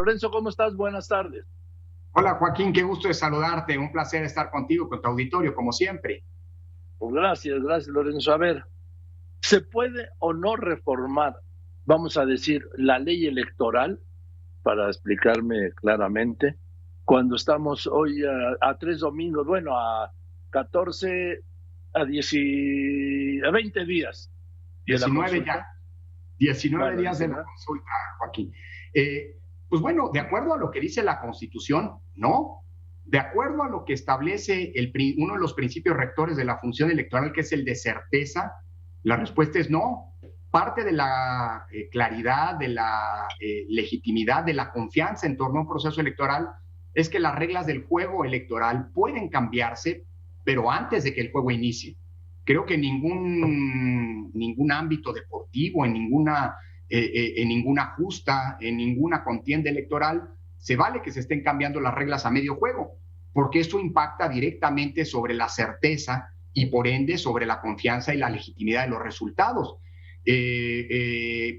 Lorenzo, ¿cómo estás? Buenas tardes. Hola Joaquín, qué gusto de saludarte, un placer estar contigo, con tu auditorio, como siempre. Pues gracias, Lorenzo. A ver, ¿se puede o no reformar, vamos a decir, la ley electoral, para explicarme claramente, cuando estamos hoy a 3 domingos, bueno, a 14, a 20 días de la 19 ya, consulta? 19 Bueno, días de dicen, la ¿no? consulta, Joaquín. Pues bueno, de acuerdo a lo que dice la Constitución, no. De acuerdo a lo que establece uno de los principios rectores de la función electoral, que es el de certeza, la respuesta es no. Parte de la claridad, de la legitimidad, de la confianza en torno a un proceso electoral es que las reglas del juego electoral pueden cambiarse, pero antes de que el juego inicie. Creo que ningún ámbito deportivo, en ninguna justa, en ninguna contienda electoral, se vale que se estén cambiando las reglas a medio juego, porque esto impacta directamente sobre la certeza y por ende sobre la confianza y la legitimidad de los resultados.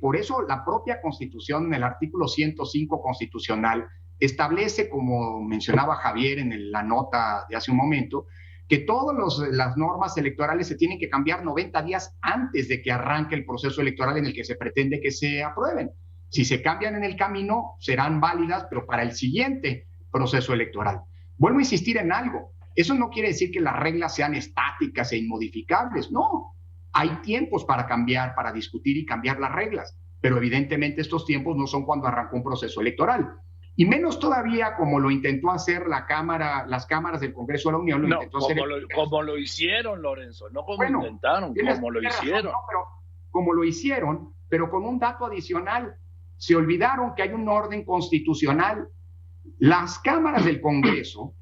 Por eso la propia Constitución, en el artículo 105 constitucional, establece, como mencionaba Javier en la nota de hace un momento, que todas las normas electorales se tienen que cambiar 90 días antes de que arranque el proceso electoral en el que se pretende que se aprueben. Si se cambian en el camino, serán válidas, pero para el siguiente proceso electoral. Vuelvo a insistir en algo. Eso no quiere decir que las reglas sean estáticas e inmodificables. No. Hay tiempos para cambiar, para discutir y cambiar las reglas. Pero evidentemente estos tiempos no son cuando arrancó un proceso electoral. Y menos todavía como lo intentó hacer las cámaras del Congreso de la Unión, lo No, intentó hacer. como lo hicieron, Lorenzo, no como Bueno, intentaron, como lo tienes razón, hicieron. ¿no? Pero como lo hicieron, pero con un dato adicional. Se olvidaron que hay un orden constitucional. Las cámaras del Congreso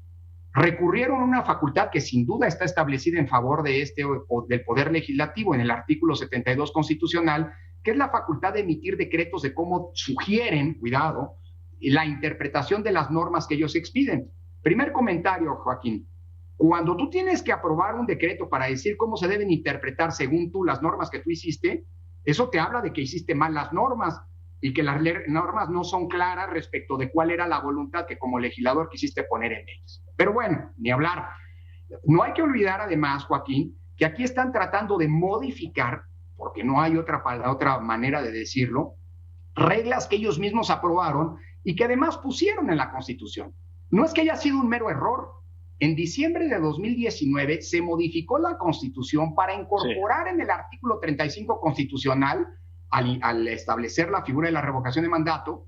recurrieron a una facultad que sin duda está establecida en favor de del Poder Legislativo en el artículo 72 constitucional, que es la facultad de emitir decretos de cómo sugieren, cuidado, la interpretación de las normas que ellos expiden. Primer comentario, Joaquín. Cuando tú tienes que aprobar un decreto para decir cómo se deben interpretar según tú las normas que tú hiciste, eso te habla de que hiciste mal las normas y que las normas no son claras respecto de cuál era la voluntad que como legislador quisiste poner en ellas. Pero bueno, ni hablar. No hay que olvidar además, Joaquín, que aquí están tratando de modificar, porque no hay otra manera de decirlo, reglas que ellos mismos aprobaron y que además pusieron en la Constitución. No es que haya sido un mero error. En diciembre de 2019 se modificó la Constitución para incorporar en el artículo 35 constitucional, al establecer la figura de la revocación de mandato,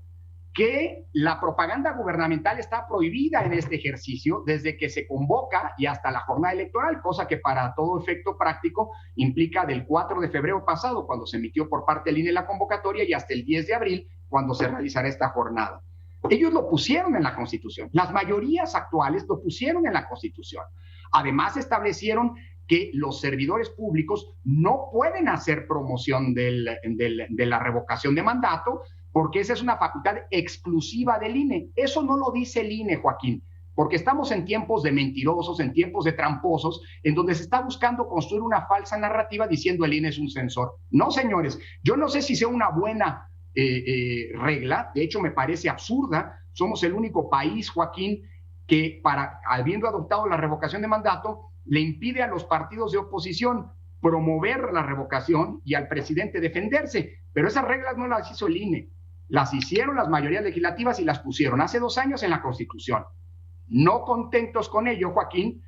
que la propaganda gubernamental está prohibida en este ejercicio desde que se convoca y hasta la jornada electoral, cosa que para todo efecto práctico implica del 4 de febrero pasado, cuando se emitió por parte del INE la convocatoria, y hasta el 10 de abril, cuando se realizará esta jornada. Ellos lo pusieron en la Constitución. Las mayorías actuales lo pusieron en la Constitución. Además, establecieron que los servidores públicos no pueden hacer promoción de la revocación de mandato, porque esa es una facultad exclusiva del INE. Eso no lo dice el INE, Joaquín, porque estamos en tiempos de mentirosos, en tiempos de tramposos, en donde se está buscando construir una falsa narrativa diciendo el INE es un censor. No, señores, yo no sé si sea una buena regla, de hecho me parece absurda. Somos el único país, Joaquín, que habiendo adoptado la revocación de mandato, le impide a los partidos de oposición promover la revocación y al presidente defenderse. Pero esas reglas no las hizo el INE, las hicieron las mayorías legislativas y las pusieron hace 2 años en la Constitución. No contentos con ello, Joaquín,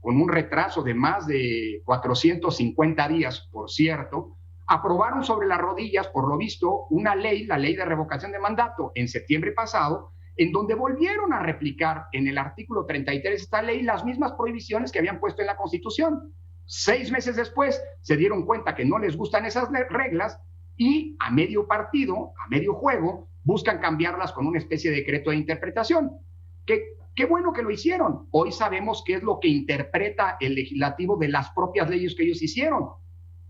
con un retraso de más de 450 días, por cierto, aprobaron sobre las rodillas, por lo visto, una ley, la ley de revocación de mandato, en septiembre pasado, en donde volvieron a replicar en el artículo 33 de esta ley las mismas prohibiciones que habían puesto en la Constitución. 6 meses después se dieron cuenta que no les gustan esas reglas y a medio partido, a medio juego, buscan cambiarlas con una especie de decreto de interpretación. Qué bueno que lo hicieron. Hoy sabemos qué es lo que interpreta el legislativo de las propias leyes que ellos hicieron.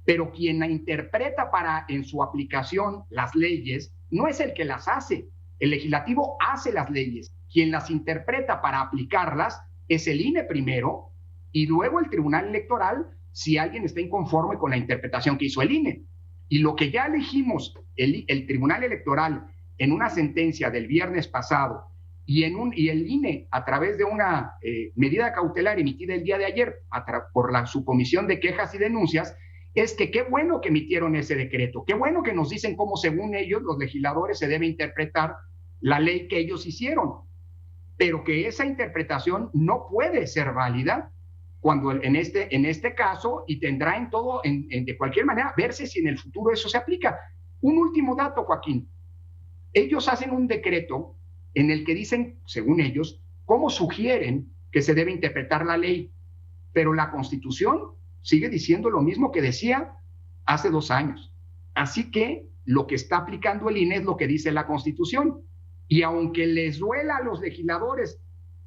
Pero quien interpreta en su aplicación las leyes no es el que las hace. El legislativo hace las leyes. Quien las interpreta para aplicarlas es el INE primero y luego el Tribunal Electoral si alguien está inconforme con la interpretación que hizo el INE. Y lo que ya elegimos el Tribunal Electoral en una sentencia del viernes pasado y el INE, a través de una medida cautelar emitida el día de ayer por la Subcomisión de Quejas y Denuncias, es que qué bueno que emitieron ese decreto, qué bueno que nos dicen cómo, según ellos, los legisladores se debe interpretar la ley que ellos hicieron, pero que esa interpretación no puede ser válida cuando en este caso, y tendrá de cualquier manera, verse si en el futuro eso se aplica. Un último dato, Joaquín. Ellos hacen un decreto en el que dicen, según ellos, cómo sugieren que se debe interpretar la ley, pero la Constitución sigue diciendo lo mismo que decía hace 2 años. Así que lo que está aplicando el INE es lo que dice la Constitución. Y aunque les duela a los legisladores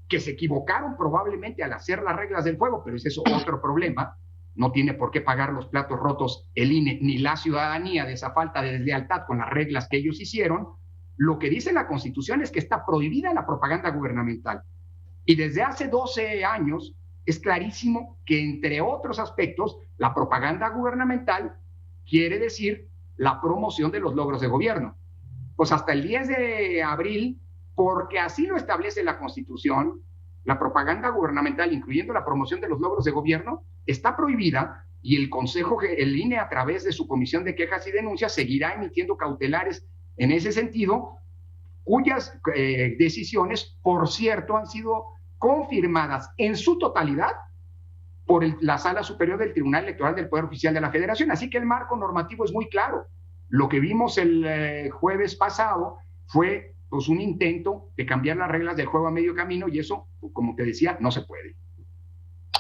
que se equivocaron probablemente al hacer las reglas del juego, pero ese es otro problema, no tiene por qué pagar los platos rotos el INE ni la ciudadanía de esa falta de deslealtad con las reglas que ellos hicieron. Lo que dice la Constitución es que está prohibida la propaganda gubernamental. Y desde hace 12 años es clarísimo que, entre otros aspectos, la propaganda gubernamental quiere decir la promoción de los logros de gobierno. Pues hasta el 10 de abril, porque así lo establece la Constitución, la propaganda gubernamental, incluyendo la promoción de los logros de gobierno, está prohibida, y el INE, a través de su Comisión de Quejas y Denuncias, seguirá emitiendo cautelares en ese sentido, cuyas decisiones, por cierto, han sido confirmadas en su totalidad por la Sala Superior del Tribunal Electoral del Poder Oficial de la Federación. Así que el marco normativo es muy claro. Lo que vimos el jueves pasado fue pues un intento de cambiar las reglas del juego a medio camino, y eso, como te decía, no se puede.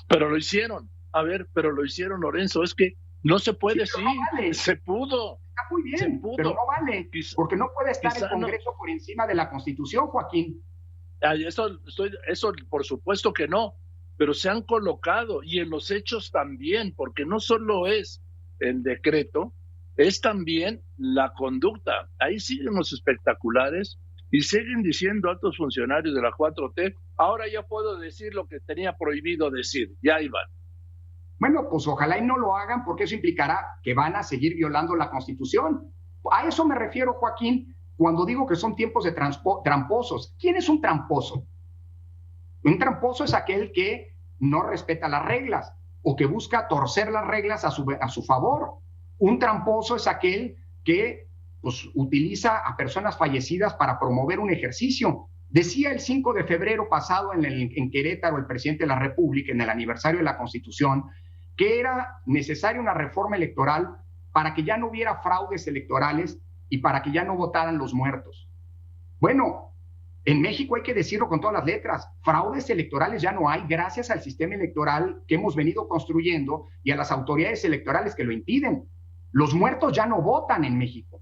Pero lo hicieron. A ver, pero lo hicieron, Lorenzo. Es que no se puede, sí. No vale. Se pudo. Está muy bien, pero no vale. Porque no puede estar el Congreso por encima de la Constitución, Joaquín. Eso por supuesto que no, pero se han colocado, y en los hechos también, porque no solo es el decreto, es también la conducta. Ahí siguen los espectaculares y siguen diciendo altos funcionarios de la 4T, ahora ya puedo decir lo que tenía prohibido decir, ya iban. Bueno, pues ojalá y no lo hagan, porque eso implicará que van a seguir violando la Constitución. A eso me refiero, Joaquín, cuando digo que son tiempos de tramposos. ¿Quién es un tramposo? Un tramposo es aquel que no respeta las reglas o que busca torcer las reglas a su favor. Un tramposo es aquel que pues, utiliza a personas fallecidas para promover un ejercicio. Decía el 5 de febrero pasado en Querétaro el presidente de la República, en el aniversario de la Constitución, que era necesaria una reforma electoral para que ya no hubiera fraudes electorales y para que ya no votaran los muertos. Bueno, en México hay que decirlo con todas las letras, fraudes electorales ya no hay gracias al sistema electoral que hemos venido construyendo y a las autoridades electorales que lo impiden. Los muertos ya no votan en México.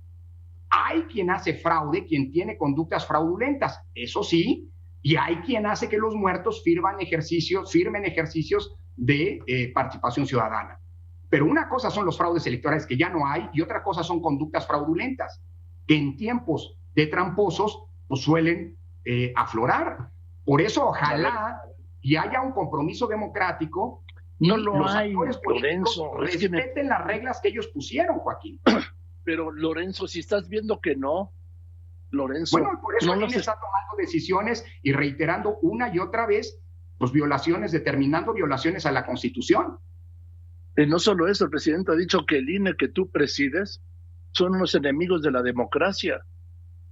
Hay quien hace fraude, quien tiene conductas fraudulentas, eso sí, y hay quien hace que los muertos firmen ejercicios de participación ciudadana. Pero una cosa son los fraudes electorales que ya no hay, y otra cosa son conductas fraudulentas, que en tiempos de tramposos pues suelen aflorar. Por eso ojalá y haya un compromiso democrático. No lo hay, Lorenzo. Respeten las reglas que ellos pusieron, Joaquín. Pero, Lorenzo, si estás viendo que no, Lorenzo. Bueno, por eso no está tomando decisiones y reiterando una y otra vez pues determinando violaciones a la Constitución. Y no solo eso, el presidente ha dicho que el INE que tú presides son unos enemigos de la democracia.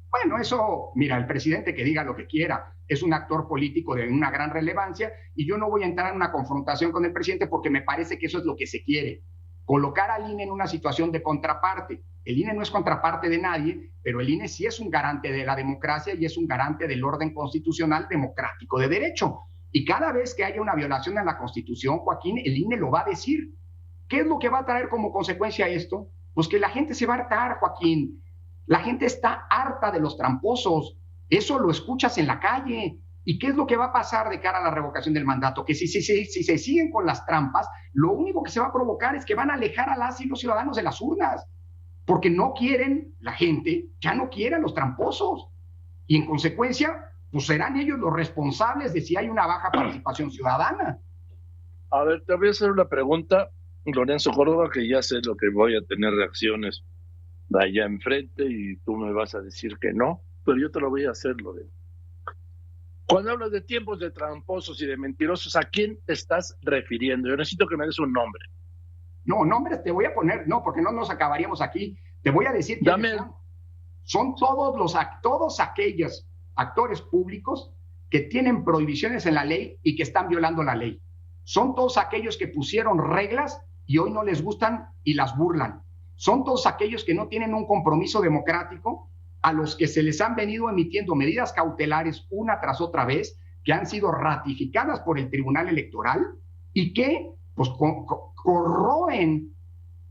Bueno, eso, mira, el presidente que diga lo que quiera, es un actor político de una gran relevancia, y yo no voy a entrar en una confrontación con el presidente porque me parece que eso es lo que se quiere, colocar al INE en una situación de contraparte. El INE no es contraparte de nadie, pero el INE sí es un garante de la democracia y es un garante del orden constitucional democrático de derecho. Y cada vez que haya una violación a la Constitución, Joaquín, el INE lo va a decir. ¿Qué es lo que va a traer como consecuencia esto? Pues que la gente se va a hartar, Joaquín. La gente está harta de los tramposos. Eso lo escuchas en la calle. ¿Y qué es lo que va a pasar de cara a la revocación del mandato? Que si se siguen con las trampas, lo único que se va a provocar es que van a alejar a las y los ciudadanos de las urnas. Porque no quieren, la gente ya no quiere a los tramposos. Y en consecuencia, pues serán ellos los responsables de si hay una baja participación ciudadana. A ver, te voy a hacer una pregunta, Lorenzo Córdoba, que ya sé lo que voy a tener reacciones de allá enfrente y tú me vas a decir que no. pero yo te lo voy a hacer, Lorena. Cuando hablas de tiempos de tramposos y de mentirosos, ¿a quién te estás refiriendo? Yo necesito que me des un nombre. No, nombres te voy a poner, no, porque no nos acabaríamos aquí. Te voy a decir quiénes son. Son todos aquellos actores públicos que tienen prohibiciones en la ley y que están violando la ley. Son todos aquellos que pusieron reglas y hoy no les gustan y las burlan. Son todos aquellos que no tienen un compromiso democrático, a los que se les han venido emitiendo medidas cautelares una tras otra vez, que han sido ratificadas por el Tribunal Electoral y que pues, corroen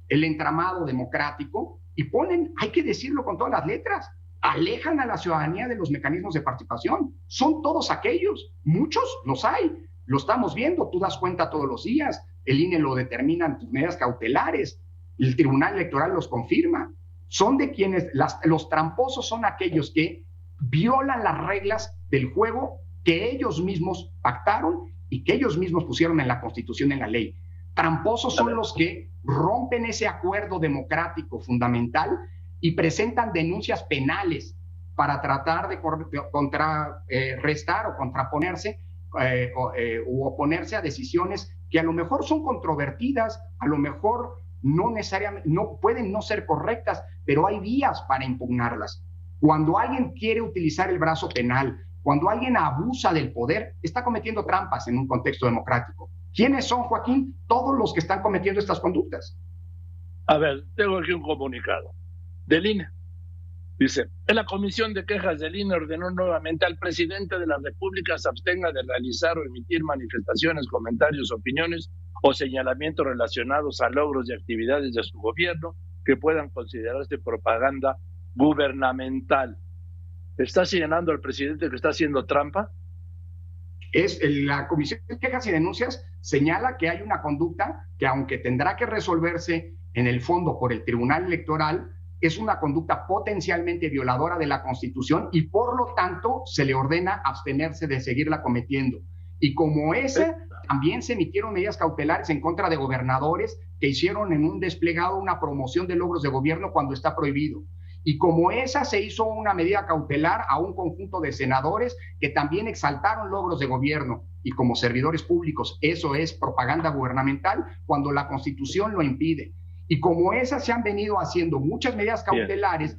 el entramado democrático y ponen, hay que decirlo con todas las letras, alejan a la ciudadanía de los mecanismos de participación. Son todos aquellos, muchos los hay, lo estamos viendo, tú das cuenta todos los días, el INE lo determina en tus medidas cautelares, el Tribunal Electoral los confirma. Son de quienes, los tramposos son aquellos que violan las reglas del juego que ellos mismos pactaron y que ellos mismos pusieron en la Constitución, en la ley. Tramposos son los que rompen ese acuerdo democrático fundamental y presentan denuncias penales para tratar de contrarrestar o contraponerse o oponerse a decisiones que a lo mejor son controvertidas, a lo mejor no necesariamente, no pueden no ser correctas, pero hay vías para impugnarlas. Cuando alguien quiere utilizar el brazo penal, cuando alguien abusa del poder, está cometiendo trampas en un contexto democrático. ¿Quiénes son, Joaquín? Todos los que están cometiendo estas conductas. A ver, tengo aquí un comunicado del INE. Dice, en la Comisión de Quejas del INE ordenó nuevamente al presidente de la República se abstenga de realizar o emitir manifestaciones, comentarios, opiniones o señalamientos relacionados a logros y actividades de su gobierno que puedan considerarse propaganda gubernamental. ¿Está señalando al presidente que está haciendo trampa? La Comisión de Quejas y Denuncias señala que hay una conducta que, aunque tendrá que resolverse en el fondo por el Tribunal Electoral, es una conducta potencialmente violadora de la Constitución y por lo tanto se le ordena abstenerse de seguirla cometiendo. Y como esa, también se emitieron medidas cautelares en contra de gobernadores que hicieron en un desplegado una promoción de logros de gobierno cuando está prohibido. Y como esa, se hizo una medida cautelar a un conjunto de senadores que también exaltaron logros de gobierno. Y como servidores públicos, eso es propaganda gubernamental cuando la Constitución lo impide. Y como esas, se han venido haciendo muchas medidas cautelares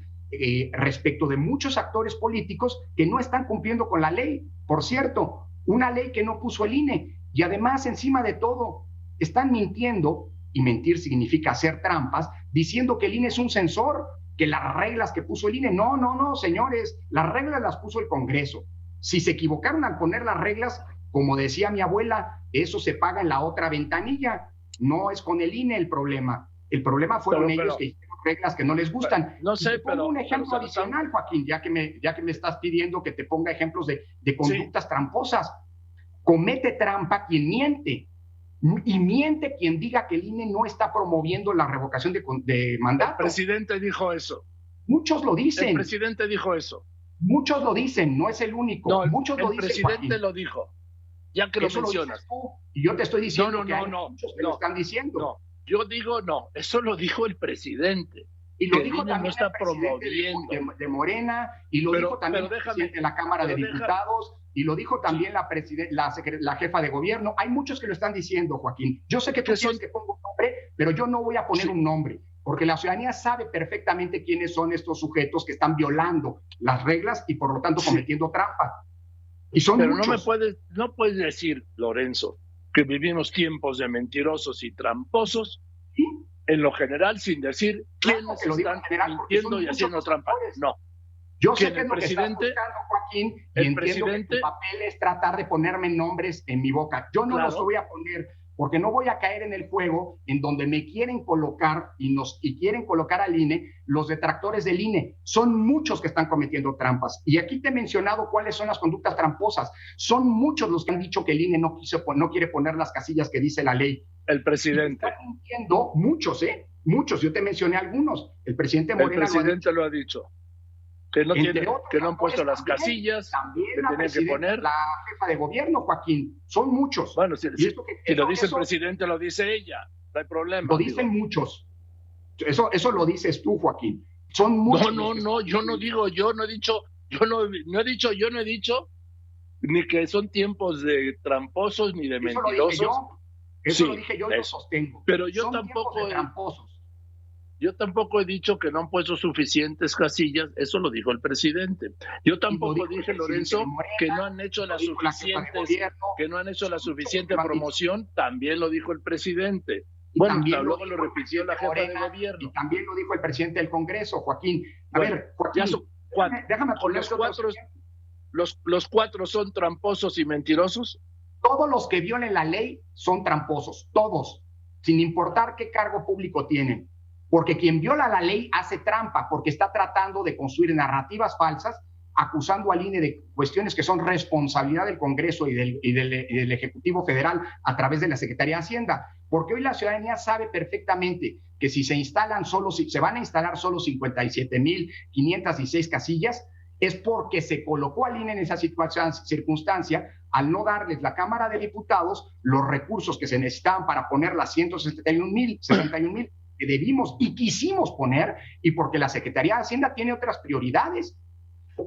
respecto de muchos actores políticos que no están cumpliendo con la ley. Por cierto, una ley que no puso el INE. Y además, encima de todo, están mintiendo, y mentir significa hacer trampas, diciendo que el INE es un censor, que las reglas que puso el INE. No, señores, las reglas las puso el Congreso. Si se equivocaron al poner las reglas, como decía mi abuela, eso se paga en la otra ventanilla. No es con el INE el problema. El problema fueron ellos que hicieron reglas que no les gustan. No sé, pero un ejemplo adicional, Joaquín, ya que me estás pidiendo que te ponga ejemplos de conductas tramposas. Comete trampa quien miente. Y miente quien diga que el INE no está promoviendo la revocación de mandato. El presidente dijo eso. Muchos lo dicen. El presidente dijo eso. Muchos lo dicen, no es el único. No, muchos lo dicen. El presidente lo dijo. Ya que eso lo mencionas. Y yo te estoy diciendo que muchos que lo están diciendo. No, yo digo no. Eso lo dijo el presidente. Y lo dijo también no está el presidente promoviendo de Morena, y lo dijo también el presidente de la Cámara de Diputados, y lo dijo también la jefa de gobierno. Hay muchos que lo están diciendo, Joaquín. Yo sé que tú quieres que ponga un nombre, pero yo no voy a poner un nombre, porque la ciudadanía sabe perfectamente quiénes son estos sujetos que están violando las reglas y por lo tanto cometiendo trampa. Y son pero muchos. No puedes decir, Lorenzo, que vivimos tiempos de mentirosos y tramposos, ¿sí? En lo general, sin decir quiénes están mintiendo y haciendo trampa. No. Yo sé que es lo que estás buscando, Joaquín, y entiendo que tu papel es tratar de ponerme nombres en mi boca. Yo no los voy a poner, porque no voy a caer en el juego en donde me quieren colocar y quieren colocar al INE los detractores del INE. Son muchos que están cometiendo trampas. Y aquí te he mencionado cuáles son las conductas tramposas. Son muchos los que han dicho que el INE no quiere poner las casillas que dice la ley. El presidente. Están mintiendo muchos, muchos. Yo te mencioné algunos. El presidente Morena. El presidente lo ha dicho. Que no han puesto las casillas. También que poner. La jefa de gobierno, Joaquín. Son muchos. Bueno, si lo dice el presidente, lo dice ella. No hay problema. Lo dicen muchos. Eso lo dices tú, Joaquín. Son muchos. No, yo no he dicho Yo no he dicho ni que son tiempos de tramposos ni de Eso mentirosos. Eso lo dije yo y lo sostengo. Pero son tiempos de tramposos. Yo tampoco he dicho que no han puesto suficientes casillas, eso lo dijo el presidente. Yo tampoco dije, Lorenzo, que no han hecho la suficiente promoción, también lo dijo el presidente. Bueno, luego lo repitió la jefa de gobierno. Y también lo dijo el presidente del Congreso, Joaquín. Joaquín, déjame poner los cuatro son tramposos y mentirosos. Todos los que violen la ley son tramposos, todos, sin importar qué cargo público tienen. Porque quien viola la ley hace trampa, porque está tratando de construir narrativas falsas, acusando al INE de cuestiones que son responsabilidad del Congreso y del Ejecutivo Federal a través de la Secretaría de Hacienda. Porque hoy la ciudadanía sabe perfectamente que si se van a instalar solo 57,516 casillas, es porque se colocó al INE en esa circunstancia al no darles la Cámara de Diputados los recursos que se necesitaban para poner las 161,000 que debimos y quisimos poner, y porque la Secretaría de Hacienda tiene otras prioridades.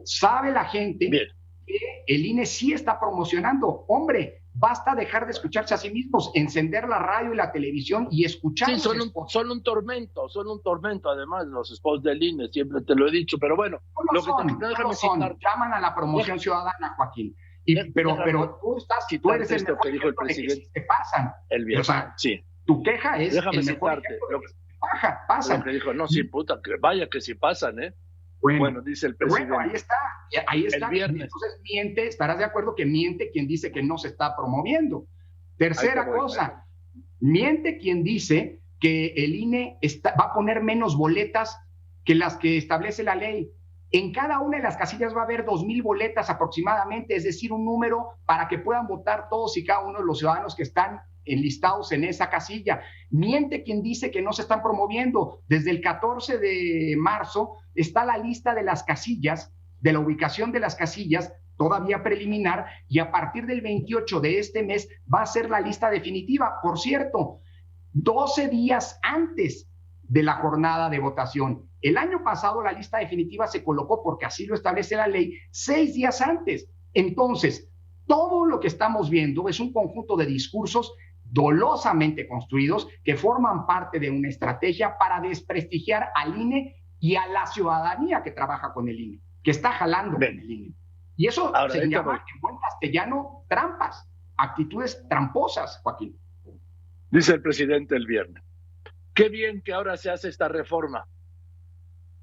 Sabe la gente que el INE sí está promocionando. Hombre, basta dejar de escucharse a sí mismos, encender la radio y la televisión y escuchar. Sí, son un tormento, además, los spots del INE, siempre te lo he dicho, pero bueno. Llaman a la promoción ciudadana, Joaquín. Pero tú eres el mejor que dijo el presidente. Se pasan. El viernes, sí. Tu queja es el mejor pasa. Lo que dijo, no, sí, puta, que vaya que sí pasan, ¿eh? Bueno, dice el presidente. Bueno, ahí está. El viernes. Entonces miente, estarás de acuerdo que miente quien dice que no se está promoviendo. Tercera cosa, miente quien dice que el INE va a poner menos boletas que las que establece la ley. En cada una de las casillas va a haber 2,000 boletas aproximadamente, es decir, un número para que puedan votar todos y cada uno de los ciudadanos que están enlistados en esa casilla. Miente quien dice que no se están promoviendo. Desde el 14 de marzo está la lista de las casillas, de la ubicación de las casillas, todavía preliminar, y a partir del 28 de este mes va a ser la lista definitiva. Por cierto, 12 días antes de la jornada de votación. El año pasado la lista definitiva se colocó, porque así lo establece la ley, 6 días antes. Entonces, todo lo que estamos viendo es un conjunto de discursos dolosamente construidos que forman parte de una estrategia para desprestigiar al INE y a la ciudadanía que trabaja con el INE, que está jalando con el INE. Y eso se llama en buen castellano trampas, actitudes tramposas, Joaquín. Dice el presidente el viernes, qué bien que ahora se hace esta reforma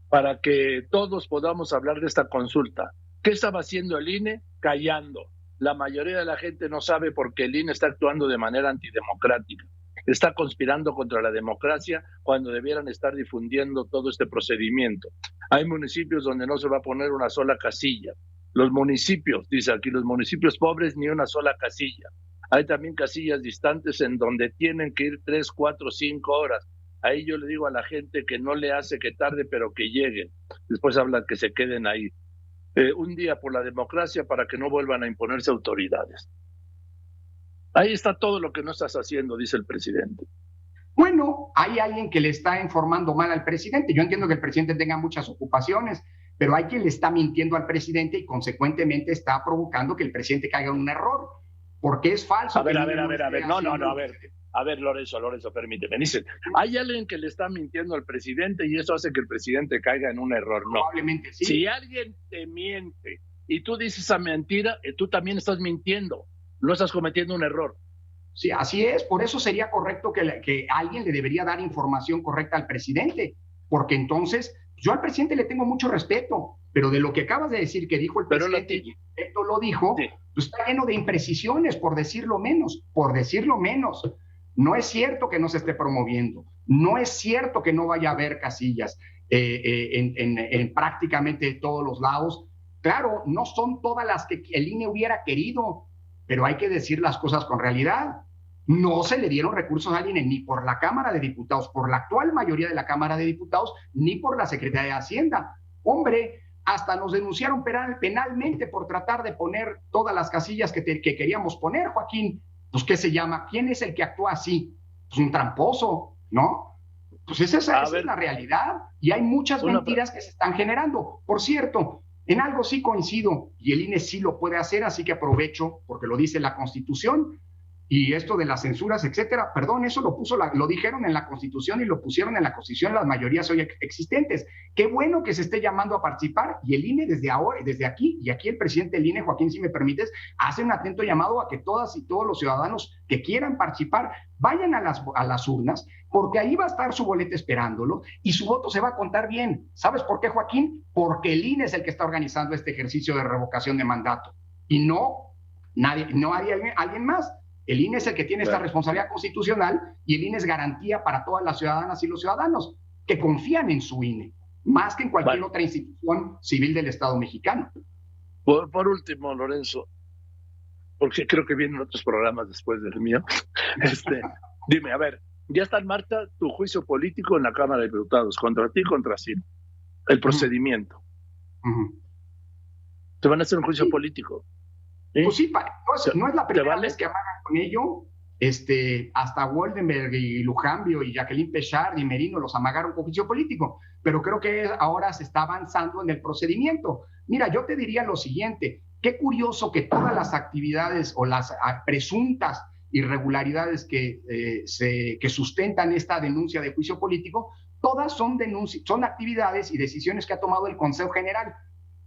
para que todos podamos hablar de esta consulta. ¿Qué estaba haciendo el INE? Callando. La mayoría de la gente no sabe porque el INE está actuando de manera antidemocrática. Está conspirando contra la democracia cuando debieran estar difundiendo todo este procedimiento. Hay municipios donde no se va a poner una sola casilla. Los municipios, dice aquí, los municipios pobres ni una sola casilla. Hay también casillas distantes en donde tienen que ir 3, 4, 5 horas. Ahí yo le digo a la gente que no le hace que tarde, pero que lleguen. Después hablan que se queden ahí. Un día por la democracia para que no vuelvan a imponerse autoridades. Ahí está todo lo que no estás haciendo, dice el presidente. Bueno, hay alguien que le está informando mal al presidente. Yo entiendo que el presidente tenga muchas ocupaciones, pero hay quien le está mintiendo al presidente y consecuentemente está provocando que el presidente caiga en un error, porque es falso. A ver, A ver, Lorenzo, permíteme. Dicen, hay alguien que le está mintiendo al presidente y eso hace que el presidente caiga en un error. No. Probablemente sí. Si alguien te miente y tú dices esa mentira, tú también estás mintiendo. No estás cometiendo un error. Sí, así es. Por eso sería correcto que alguien le debería dar información correcta al presidente, porque entonces yo al presidente le tengo mucho respeto, pero de lo que acabas de decir que dijo el presidente, y esto lo dijo, sí, pues está lleno de imprecisiones, por decirlo menos. No es cierto que no se esté promoviendo, no es cierto que no vaya a haber casillas en prácticamente todos los lados. Claro, no son todas las que el INE hubiera querido, pero hay que decir las cosas con realidad. No se le dieron recursos al INE ni por la Cámara de Diputados, por la actual mayoría de la Cámara de Diputados, ni por la Secretaría de Hacienda. Hombre, hasta nos denunciaron penalmente por tratar de poner todas las casillas que queríamos poner, Joaquín. Pues, ¿qué se llama? ¿Quién es el que actúa así? Pues un tramposo, ¿no? Pues esa es la realidad. Y hay muchas mentiras que se están generando. Por cierto, En algo sí coincido y el INE sí lo puede hacer, así que aprovecho porque lo dice la Constitución. Y esto de las censuras, etcétera, perdón, eso lo dijeron en la Constitución y lo pusieron en la Constitución las mayorías hoy existentes. Qué bueno que se esté llamando a participar y el INE desde ahora, desde aquí, y aquí el presidente del INE, Joaquín, si me permites, hace un atento llamado a que todas y todos los ciudadanos que quieran participar vayan a las urnas, porque ahí va a estar su boleta esperándolo y su voto se va a contar bien. ¿Sabes por qué, Joaquín? Porque el INE es el que está organizando este ejercicio de revocación de mandato y no alguien más. El INE es el que tiene esta responsabilidad constitucional y el INE es garantía para todas las ciudadanas y los ciudadanos que confían en su INE, más que en cualquier otra institución civil del Estado mexicano. Por último, Lorenzo, porque creo que vienen otros programas después del mío, dime, a ver, ya está en marcha tu juicio político en la Cámara de Diputados, contra ti y contra Ciro, el procedimiento. Te van a hacer un juicio político. ¿Sí? Pues sí, no es la primera vez que amagan con ello. Hasta Woldenberg y Lujambio y Jacqueline Pechard y Merino los amagaron con juicio político, pero creo que ahora se está avanzando en el procedimiento. Mira, yo te diría lo siguiente, qué curioso que todas las actividades o las presuntas irregularidades que sustentan esta denuncia de juicio político, todas son actividades y decisiones que ha tomado el Consejo General.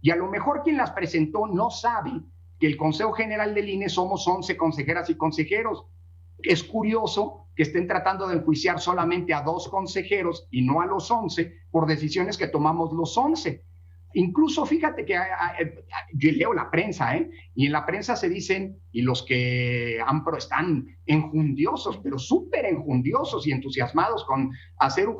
Y a lo mejor quien las presentó no sabe que el Consejo General del INE somos 11 consejeras y consejeros. Es curioso que estén tratando de enjuiciar solamente a 2 consejeros y no a los 11 por decisiones que tomamos los 11. Incluso fíjate que yo leo la prensa, y en la prensa se dicen, y los que están enjundiosos, pero súper enjundiosos y entusiasmados con hacernos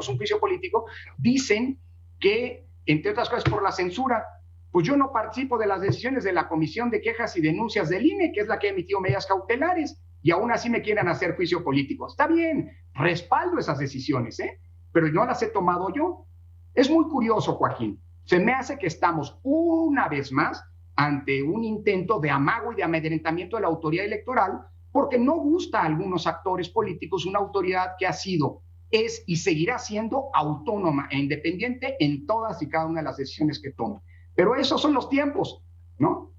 un juicio político, dicen que, entre otras cosas, por la censura. Pues yo no participo de las decisiones de la Comisión de Quejas y Denuncias del INE, que es la que ha emitido medidas cautelares, y aún así me quieren hacer juicio político. Está bien, respaldo esas decisiones, pero no las he tomado yo. Es muy curioso, Joaquín. Se me hace que estamos una vez más ante un intento de amago y de amedrentamiento de la autoridad electoral, porque no gusta a algunos actores políticos una autoridad que ha sido, es y seguirá siendo autónoma e independiente en todas y cada una de las decisiones que tome. Pero esos son los tiempos, ¿no?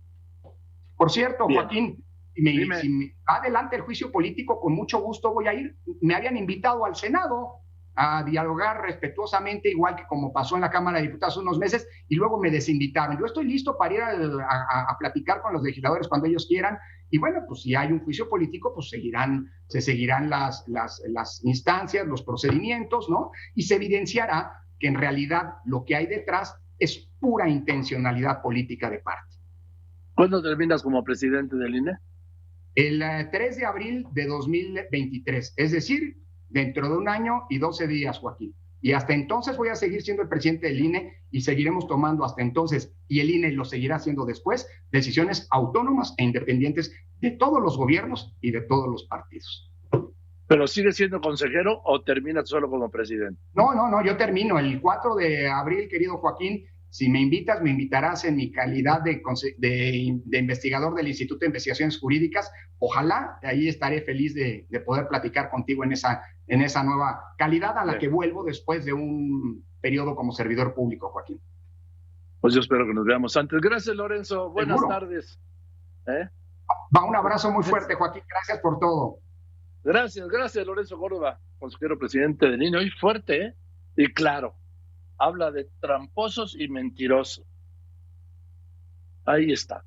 Por cierto, bien. Joaquín, si me va adelante el juicio político, con mucho gusto voy a ir. Me habían invitado al Senado a dialogar respetuosamente, igual que como pasó en la Cámara de Diputados unos meses, y luego me desinvitaron. Yo estoy listo para ir a platicar con los legisladores cuando ellos quieran, y bueno, pues si hay un juicio político, pues se seguirán las instancias, los procedimientos, ¿no? Y se evidenciará que en realidad lo que hay detrás es pura intencionalidad política de parte. ¿Cuándo terminas como presidente del INE? El 3 de abril de 2023, es decir, dentro de 1 año y 12 días, Joaquín. Y hasta entonces voy a seguir siendo el presidente del INE y seguiremos tomando hasta entonces, y el INE lo seguirá haciendo después, decisiones autónomas e independientes de todos los gobiernos y de todos los partidos. ¿Pero sigues siendo consejero o terminas solo como presidente? No, yo termino el 4 de abril, querido Joaquín. Si me invitas, me invitarás en mi calidad de investigador del Instituto de Investigaciones Jurídicas. Ojalá, ahí estaré feliz de poder platicar contigo en esa nueva calidad a la que vuelvo después de un periodo como servidor público, Joaquín. Pues yo espero que nos veamos antes. Gracias, Lorenzo. Buenas tardes. Un abrazo muy fuerte, Joaquín. Gracias por todo. Gracias, Lorenzo Córdoba, consejero presidente del INE. Hoy fuerte, y claro, habla de tramposos y mentirosos. Ahí está.